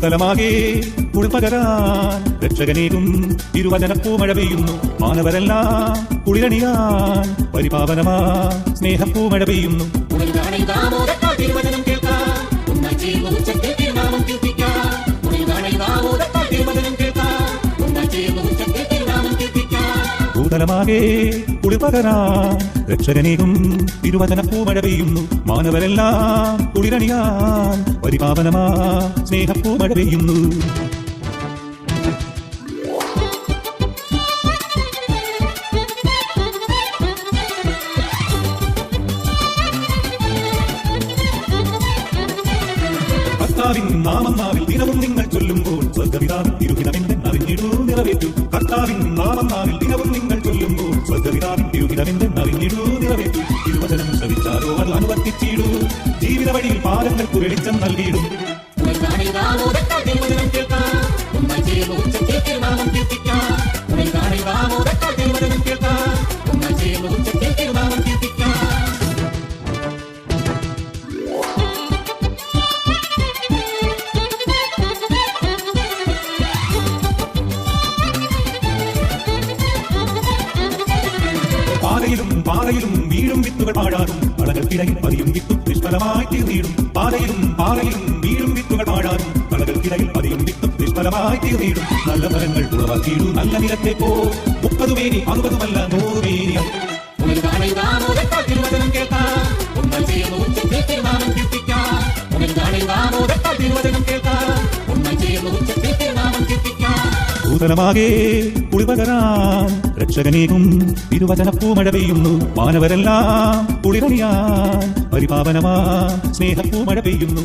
ഭൂതലമാകെ കുളിർപകരാൻ രക്ഷകനേകും തിരുവചനപ്പൂമഴ പെയ്യുന്നു. മാനവരെല്ലാം കുളിരണിയാൻ പരിപാവനമാ സ്നേഹപ്പൂമഴ പെയ്യുന്നു. ഭൂതലമാകെ കുളിർപകരാൻ രക്ഷകനേകും തിരുവചനപ്പൂമഴ പെയ്യുന്നു. മാനവരെല്ലാം കുളിരണിയാൻ പരിപാവനമാ സ്നേഹപ്പൂമഴ പെയ്യുന്നു. കർത്താവിൻ നാമം നാവിൽ ദിനവും നിങ്ങൾ ചൊല്ലുമ്പോൾ സ്വർഗ്ഗപിതാവിൻ തിരുഹിതമെന്ന് അറിഞ്ഞിടൂ നിറവേറ്റു. കർത്താവിൻ നാമം നാവിൽ ദിനവും നിങ്ങൾ ചൊല്ലുമ്പോൾ സ്വർഗ്ഗപിതാവിൻ തിരുഹിതമെന്ന് അറിഞ്ഞിടൂ നിറവേറ്റു. തിരുവചനം ശ്രവിച്ചാലോ അത് അനുവർത്തിച്ചിടൂ. ജീവിത വഴിയിൽ പാദങ്ങൾക്ക് വെളിച്ചം നൽകിയിടും. പാറയിലും വീഴും വിത്തുകൾ പാഴാറും കളകൾക്കിടയിൽ പതിയും വിത്തു നിഷ്ഫലമായി തീർന്നിടും. പാറയിലും വീഴും വിത്തുകൾ പാഴാറും കളകൾക്കിടയിൽ പതിയും വിത്തു നിഷ്ഫലമായി തീർന്നിടും. നല്ല ഫലങ്ങൾ ഉളവാക്കിയിടും നല്ല നിലത്തെ പോ 30 പേരി 60 100 പേരി. ഭൂതലമാകെ കുളിർപകരാൻ രക്ഷകനേകും തിരുവചനപ്പൂമഴ പെയ്യുന്നു. മാനവരെല്ലാം കുളിരണിയാൻ പരിപാവനമാ സ്നേഹപ്പൂമഴ പെയ്യുന്നു.